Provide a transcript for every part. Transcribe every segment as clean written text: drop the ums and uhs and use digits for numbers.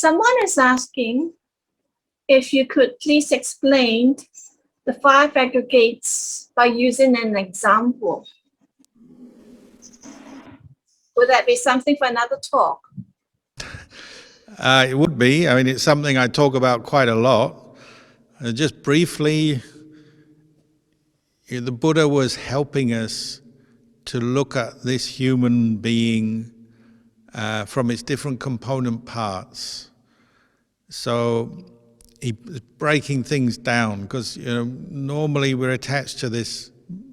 Someone is asking if you could please explain the 5 aggregates by using an example. Would that be something for another talk? It would be. I mean, it's something I talk about quite a lot. Just briefly, the Buddha was helping us to look at this human being from its different component parts. So he's breaking things down, because normally we're attached to this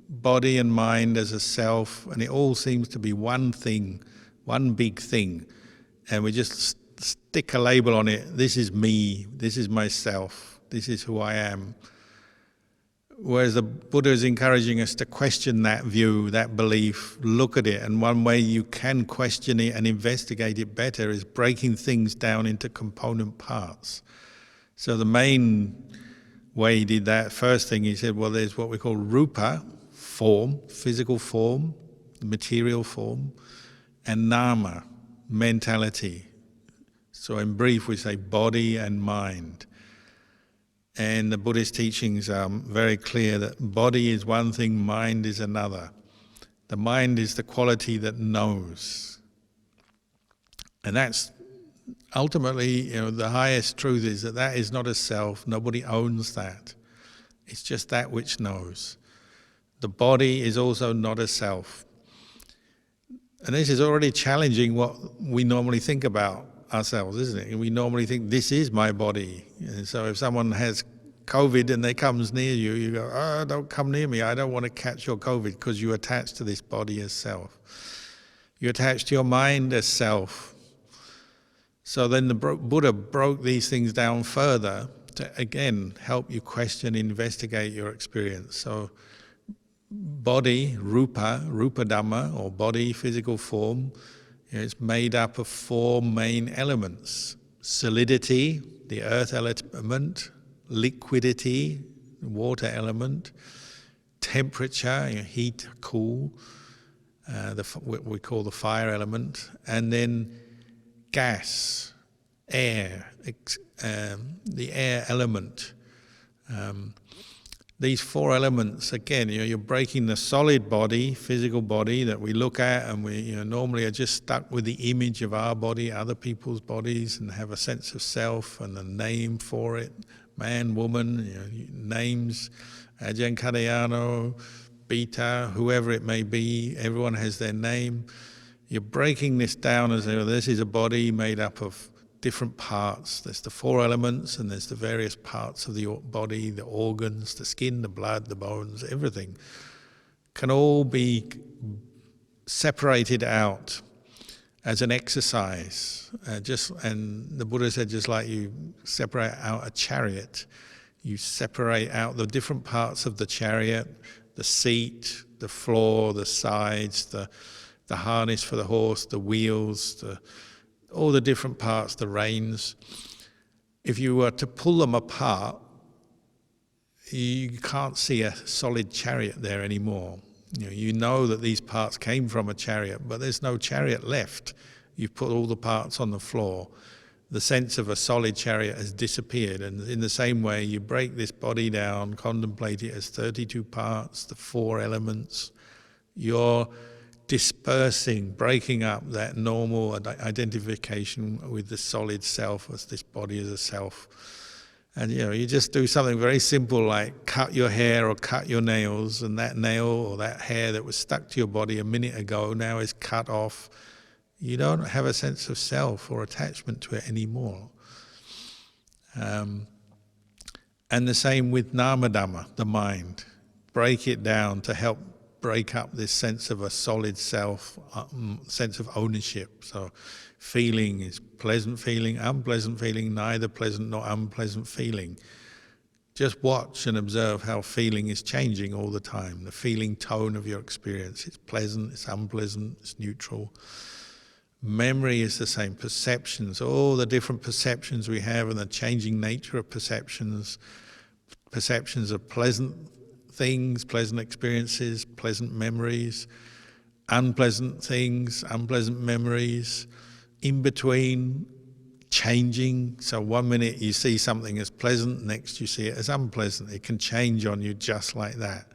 body and mind as a self, and it all seems to be one thing, one big thing, and we just stick a label on it. This is me, this is myself, this is who I am. Whereas the Buddha is encouraging us to question that view, that belief, look at it. And one way you can question it and investigate it better is breaking things down into component parts. So the main way he did that, first thing he said, well, there's what we call rupa, form, physical form, material form, and nama, mentality. So in brief, we say body and mind. And the Buddhist teachings are very clear that body is one thing, mind is another. The mind is the quality that knows. And that's ultimately, the highest truth is that is not a self. Nobody owns that. It's just that which knows. The body is also not a self. And this is already challenging what we normally think about ourselves, isn't it? We normally think, this is my body. And so if someone has COVID and they comes near you, you go, oh, don't come near me, I don't want to catch your COVID, because you attach to this body as self. You attach to your mind as self. So then the Buddha broke these things down further to, again, help you question, investigate your experience. So body, rupa Dhamma, or body, physical form, it's made up of 4 main elements. Solidity, the earth element; liquidity, the water element; temperature, heat, cool, what we call the fire element; and then gas, air, the air element. These 4 elements, again, you're breaking the solid body, physical body that we look at, and we normally are just stuck with the image of our body, other people's bodies, and have a sense of self and a name for it. Man, woman, names, Ajahn Kalyano, Beta, whoever it may be, everyone has their name. You're breaking this down as this is a body made up of different parts. There's the 4 elements, and there's the various parts of the body, the organs, the skin, the blood, the bones, everything can all be separated out as an exercise. And the Buddha said, just like you separate out a chariot, you separate out the different parts of the chariot, the seat, the floor, the sides, the harness for the horse, the wheels, all the different parts, the reins. If you were to pull them apart, you can't see a solid chariot there anymore. You know that these parts came from a chariot, but there's no chariot left. You've put all the parts on the floor. The sense of a solid chariot has disappeared. And in the same way, you break this body down, contemplate it as 32 parts, the 4 elements. You're dispersing, breaking up that normal identification with the solid self as this body as a self. And you just do something very simple like cut your hair or cut your nails, and that nail or that hair that was stuck to your body a minute ago now is cut off. You don't have a sense of self or attachment to it anymore. And the same with nama Dhamma, the mind. Break it down to help break up this sense of a solid self, sense of ownership. So feeling is pleasant feeling, unpleasant feeling, neither pleasant nor unpleasant feeling. Just watch and observe how feeling is changing all the time, the feeling tone of your experience. It's pleasant, it's unpleasant, it's neutral. Memory is the same, perceptions, all the different perceptions we have and the changing nature of perceptions of pleasant things, pleasant experiences, pleasant memories, unpleasant things, unpleasant memories, in between, changing. So one minute you see something as pleasant, next you see it as unpleasant. It can change on you just like that.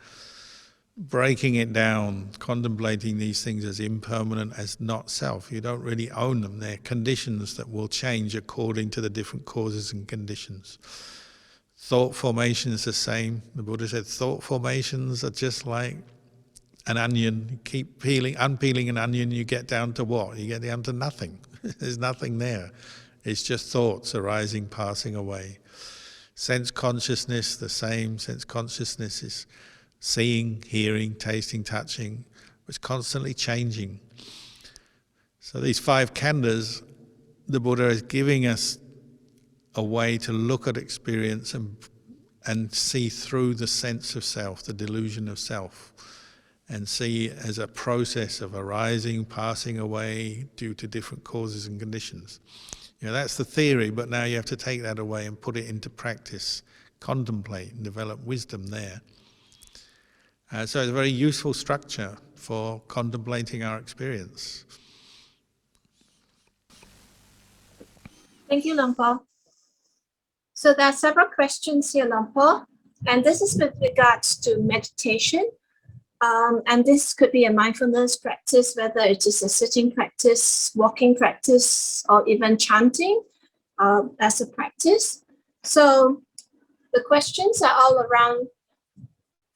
Breaking it down, contemplating these things as impermanent, as not self. You don't really own them. They're conditions that will change according to the different causes and conditions. Thought formation is the same. The Buddha said thought formations are just like an onion. You keep unpeeling an onion, you get down to what? You get down to nothing. There's nothing there. It's just thoughts arising, passing away. Sense consciousness, the same. Sense consciousness is seeing, hearing, tasting, touching. It's constantly changing. So these 5 khandhas, the Buddha is giving us a way to look at experience and see through the sense of self, the delusion of self, and see it as a process of arising, passing away due to different causes and conditions. That's the theory, but now you have to take that away and put it into practice, contemplate and develop wisdom there. So it's a very useful structure for contemplating our experience. Thank you, Luang Por. So there are several questions here, Luang Por, and this is with regards to meditation. And this could be a mindfulness practice, whether it is a sitting practice, walking practice, or even chanting as a practice. So the questions are all around,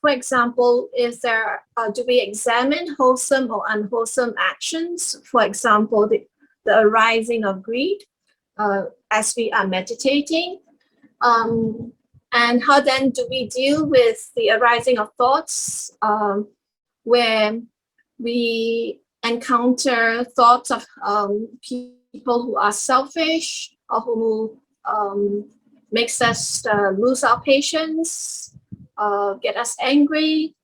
for example, do we examine wholesome or unwholesome actions? For example, the arising of greed as we are meditating. And how then do we deal with the arising of thoughts where we encounter thoughts of people who are selfish or who makes us lose our patience, get us angry,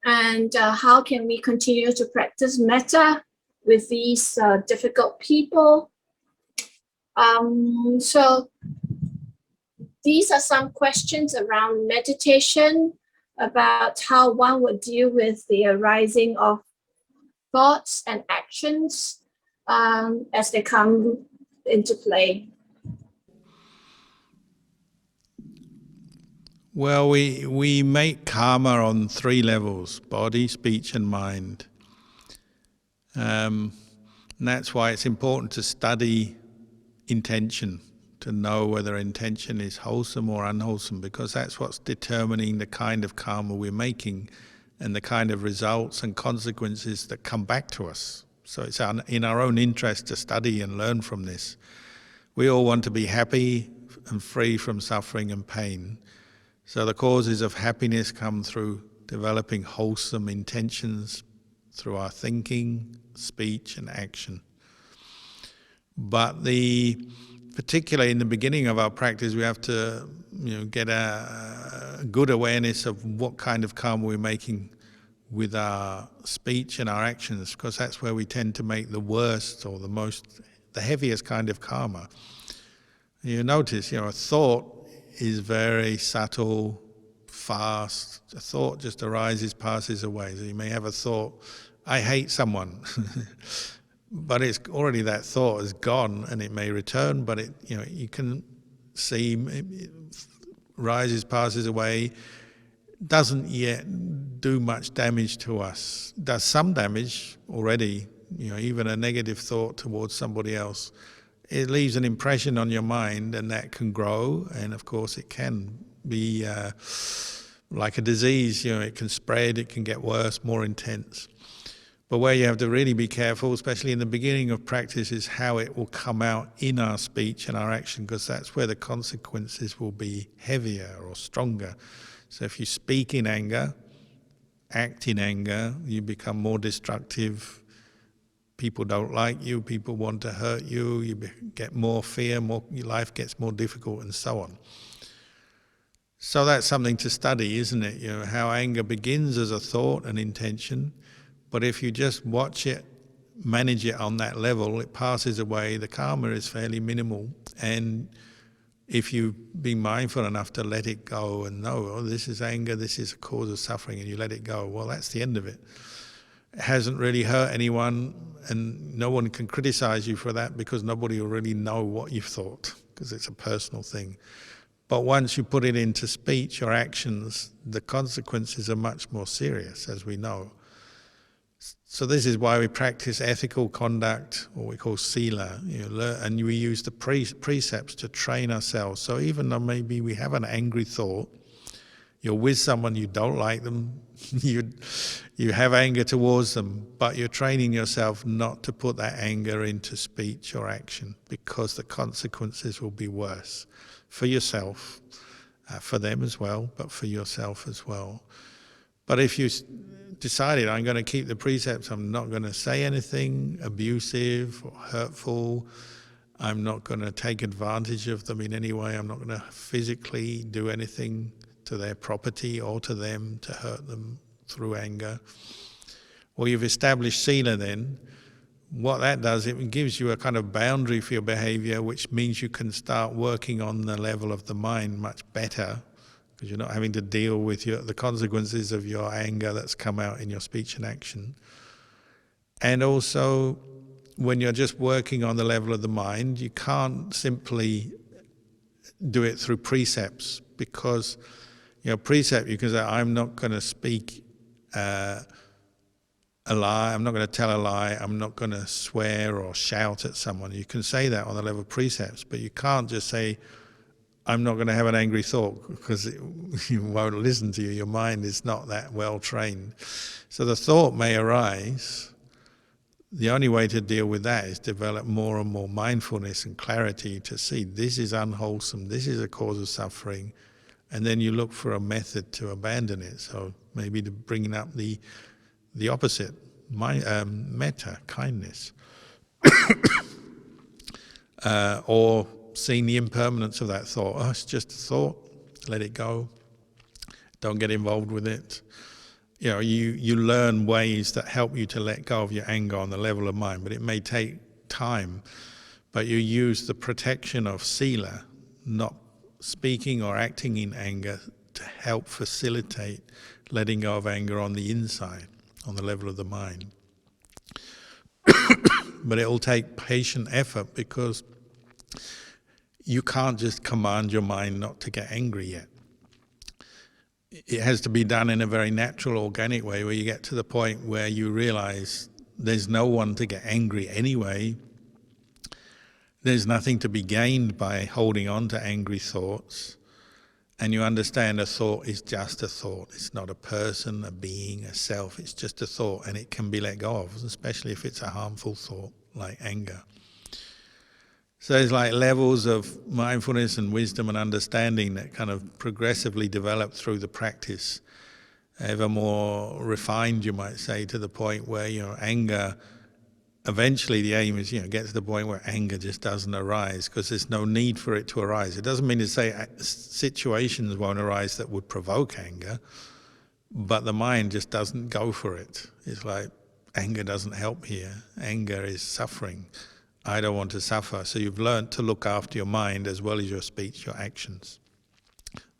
and how can we continue to practice metta with these difficult people? So these are some questions around meditation, about how one would deal with the arising of thoughts and actions as they come into play. Well, we make karma on 3 levels: body, speech and mind. And that's why it's important to study intention, to know whether intention is wholesome or unwholesome, because that's what's determining the kind of karma we're making and the kind of results and consequences that come back to us. So it's in our own interest to study and learn from this. We all want to be happy and free from suffering and pain. So the causes of happiness come through developing wholesome intentions through our thinking, speech and action. But particularly in the beginning of our practice, we have to get a good awareness of what kind of karma we're making with our speech and our actions, because that's where we tend to make the worst or the heaviest kind of karma. You notice, a thought is very subtle, fast. A thought just arises, passes away. So you may have a thought, I hate someone. But it's already, that thought is gone, and it may return, but you can see it rises, passes away, doesn't yet do much damage to us. Does some damage already, even a negative thought towards somebody else. It leaves an impression on your mind, and that can grow, and of course it can be like a disease, it can spread, it can get worse, more intense. But where you have to really be careful, especially in the beginning of practice, is how it will come out in our speech and our action, because that's where the consequences will be heavier or stronger. So if you speak in anger, act in anger, you become more destructive. People don't like you, people want to hurt you, you get more fear, your life gets more difficult, and so on. So that's something to study, isn't it? How anger begins as a thought, an intention. But if you just watch it, manage it on that level, it passes away, the karma is fairly minimal. And if you be mindful enough to let it go and know, this is anger, this is a cause of suffering, and you let it go, well, that's the end of it. It hasn't really hurt anyone, and no one can criticize you for that because nobody will really know what you've thought, because it's a personal thing. But once you put it into speech or actions, the consequences are much more serious, as we know. So this is why we practice ethical conduct, what we call sila, and we use the precepts to train ourselves. So even though maybe we have an angry thought, you're with someone, you don't like them, you have anger towards them, but you're training yourself not to put that anger into speech or action, because the consequences will be worse for yourself, for them as well, but for yourself as well. But if you decided, I'm going to keep the precepts, I'm not going to say anything abusive or hurtful, I'm not going to take advantage of them in any way, I'm not going to physically do anything to their property or to them to hurt them through anger. Well, you've established sila then. What that does, it gives you a kind of boundary for your behavior, which means you can start working on the level of the mind much better, because you're not having to deal with the consequences of your anger that's come out in your speech and action. And also, when you're just working on the level of the mind, you can't simply do it through precepts, because precept, you can say, I'm not going to speak a lie, I'm not going to tell a lie, I'm not going to swear or shout at someone. You can say that on the level of precepts, but you can't just say, I'm not going to have an angry thought, because it won't listen to you. Your mind is not that well trained. So the thought may arise. The only way to deal with that is develop more and more mindfulness and clarity to see this is unwholesome, this is a cause of suffering, and then you look for a method to abandon it. So maybe to bring up the opposite, metta, kindness, or seeing the impermanence of that thought. Oh, it's just a thought, let it go, don't get involved with it. You learn ways that help you to let go of your anger on the level of mind, but it may take time. But you use the protection of sila, not speaking or acting in anger, to help facilitate letting go of anger on the inside, on the level of the mind. But it will take patient effort, because you can't just command your mind not to get angry yet. It has to be done in a very natural, organic way, where you get to the point where you realize there's no one to get angry anyway. There's nothing to be gained by holding on to angry thoughts. And you understand a thought is just a thought. It's not a person, a being, a self. It's just a thought, and it can be let go of, especially if it's a harmful thought like anger. So there's like levels of mindfulness and wisdom and understanding that kind of progressively develop through the practice, ever more refined, you might say, to the point where anger, eventually the aim is get to the point where anger just doesn't arise, because there's no need for it to arise. It doesn't mean to say situations won't arise that would provoke anger, but the mind just doesn't go for it. It's like anger doesn't help here. Anger is suffering. I don't want to suffer. So you've learned to look after your mind as well as your speech, your actions.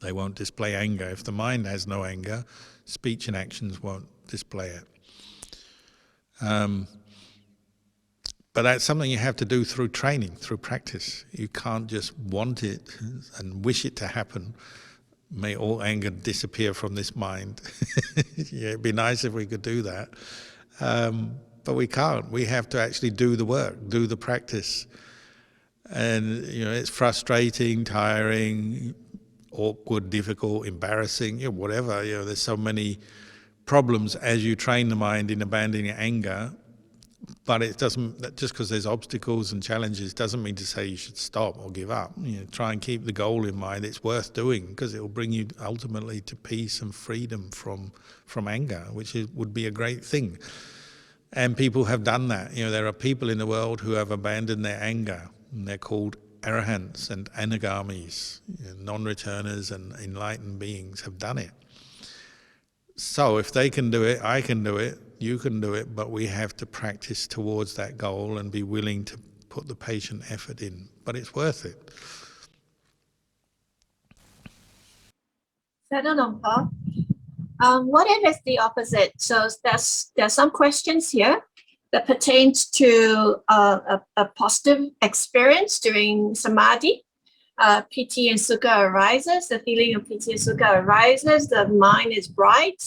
They won't display anger. If the mind has no anger, speech and actions won't display it. But that's something you have to do through training, through practice. You can't just want it and wish it to happen. May all anger disappear from this mind. Yeah, it'd be nice if we could do that. But we can't. We have to actually do the work, do the practice. And, it's frustrating, tiring, awkward, difficult, embarrassing, whatever. There's so many problems as you train the mind in abandoning anger. But it doesn't, just because there's obstacles and challenges doesn't mean to say you should stop or give up. Try and keep the goal in mind. It's worth doing, because it will bring you ultimately to peace and freedom from anger, which would be a great thing. And people have done that. There are people in the world who have abandoned their anger, and they're called arahants and anagamis. Non-returners and enlightened beings have done it. So if they can do it, I can do it, you can do it, but we have to practice towards that goal and be willing to put the patient effort in. But it's worth it. Sadhu Luang Por. What if it's the opposite? So there's some questions here that pertains to a positive experience during samadhi. Piti and sukha arises, the feeling of piti and sukha arises, the mind is bright.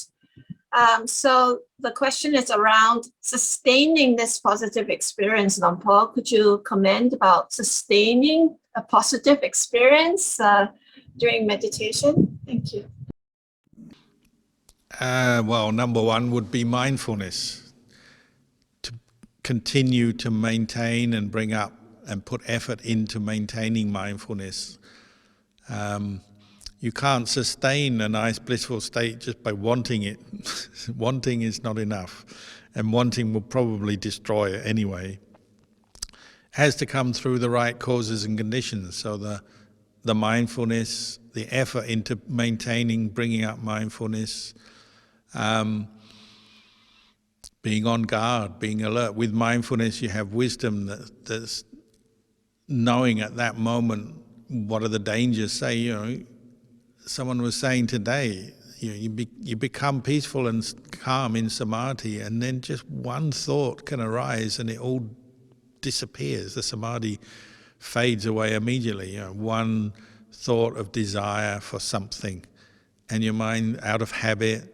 So the question is around sustaining this positive experience. Paul, could you comment about sustaining a positive experience during meditation? Thank you. Well, number one would be mindfulness. To continue to maintain and bring up and put effort into maintaining mindfulness. You can't sustain a nice blissful state just by wanting it. Wanting is not enough, and wanting will probably destroy it anyway. It has to come through the right causes and conditions. So the mindfulness, the effort into maintaining, bringing up mindfulness, being on guard, being alert. With mindfulness you have wisdom that's knowing at that moment what are the dangers. Say, someone was saying today, you become peaceful and calm in samadhi, and then just one thought can arise and it all disappears. The samadhi fades away immediately. One thought of desire for something, and your mind, out of habit,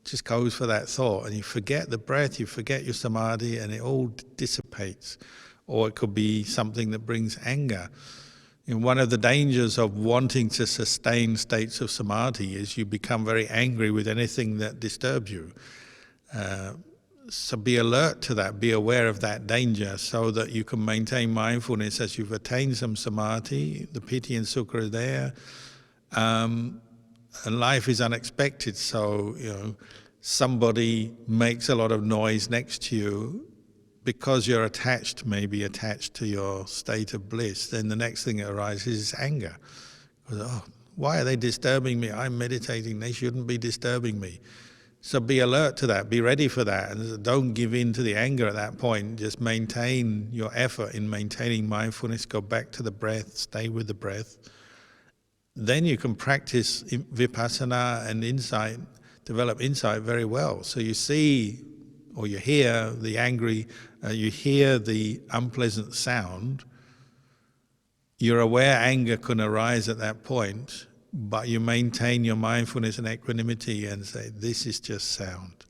just goes for that thought, and you forget the breath, you forget your samadhi, and it all dissipates. Or it could be something that brings anger. One of the dangers of wanting to sustain states of samadhi is you become very angry with anything that disturbs you. So be alert to that, be aware of that danger, so that you can maintain mindfulness as you've attained some samadhi, the piti and sukha are there, and life is unexpected. So, somebody makes a lot of noise next to you, because you're maybe attached to your state of bliss, then the next thing that arises is anger. Why are they disturbing me? I'm meditating, they shouldn't be disturbing me. So be alert to that, be ready for that, and don't give in to the anger at that point. Just maintain your effort in maintaining mindfulness, go back to the breath, stay with the breath. Then you can practice vipassana and insight, develop insight very well. So you see, or you hear the you hear the unpleasant sound, you're aware anger can arise at that point, but you maintain your mindfulness and equanimity and say, this is just sound.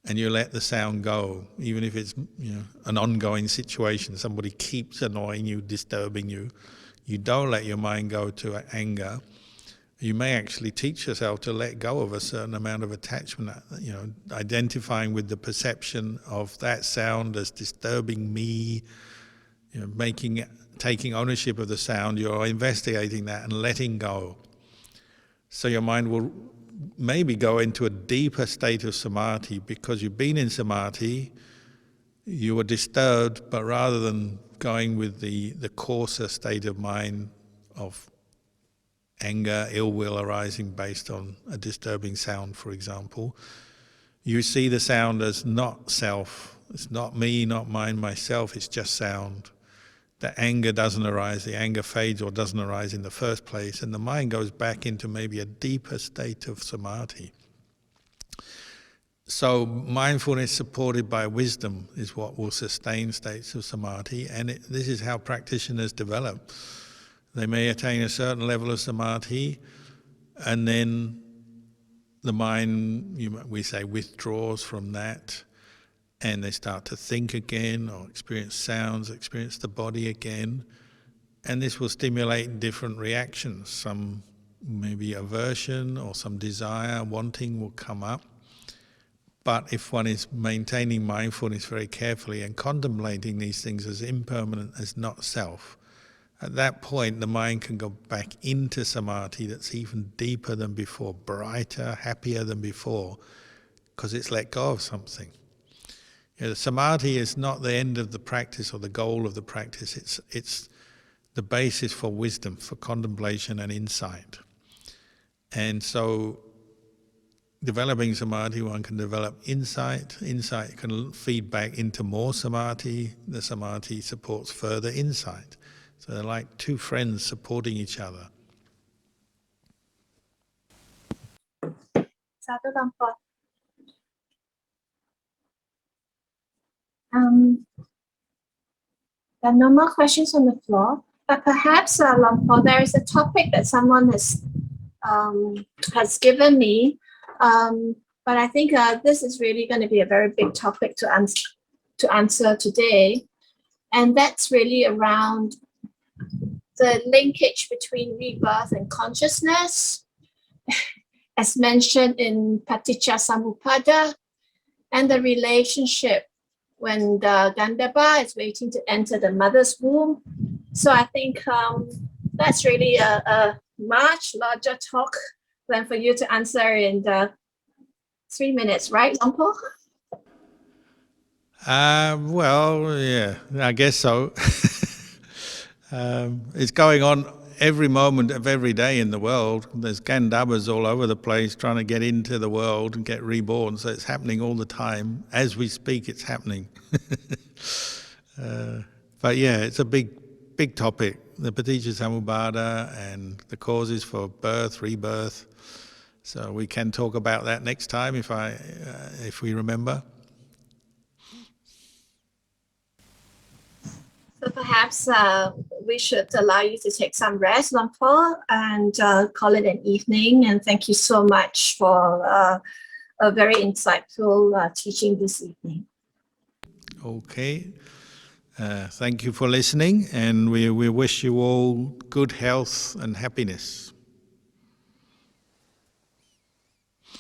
And you let the sound go, even if it's an ongoing situation, somebody keeps annoying you, disturbing you. You don't let your mind go to anger. You may actually teach yourself to let go of a certain amount of attachment, identifying with the perception of that sound as disturbing me, taking ownership of the sound. You're investigating that and letting go. So your mind will maybe go into a deeper state of samadhi, because you've been in samadhi, you were disturbed, but rather than going with the coarser state of mind of anger, ill will arising based on a disturbing sound, for example, you see the sound as not self. It's not me, not mine, myself, it's just sound. The anger doesn't arise, the anger fades or doesn't arise in the first place, and the mind goes back into maybe a deeper state of samadhi. So mindfulness supported by wisdom is what will sustain states of samadhi, and this is how practitioners develop. They may attain a certain level of samadhi, and then the mind, we say, withdraws from that, and they start to think again, or experience sounds, experience the body again, and this will stimulate different reactions. Some maybe aversion or some desire, wanting will come up. But if one is maintaining mindfulness very carefully and contemplating these things as impermanent, as not self, at that point the mind can go back into samadhi that's even deeper than before, brighter, happier than before, because it's let go of something. Samadhi is not the end of the practice or the goal of the practice. It's the basis for wisdom, for contemplation and insight. And so developing samadhi, one can develop insight. Insight can feed back into more samadhi. The samadhi supports further insight. So they're like two friends supporting each other. Sadhu Lumpur. There are no more questions on the floor, but perhaps, Lumpur, there is a topic that someone has given me, but I think this is really going to be a very big topic to answer today, and that's really around the linkage between rebirth and consciousness, as mentioned in Paticca Samuppada, and the relationship when the Gandhava is waiting to enter the mother's womb. So I think that's really a much larger talk than for you to answer in the 3 minutes, right, Lumpur? Well, yeah, I guess so. It's going on every moment of every day in the world. There's Gandhabas all over the place trying to get into the world and get reborn. So it's happening all the time. As we speak, it's happening. But yeah, it's a big topic. The Paticca Samuppada and the causes for birth, rebirth. So we can talk about that next time if we remember. So perhaps we should allow you to take some rest, Lumpur, and call it an evening. And thank you so much for a very insightful teaching this evening. Okay. Thank you for listening, and we wish you all good health and happiness.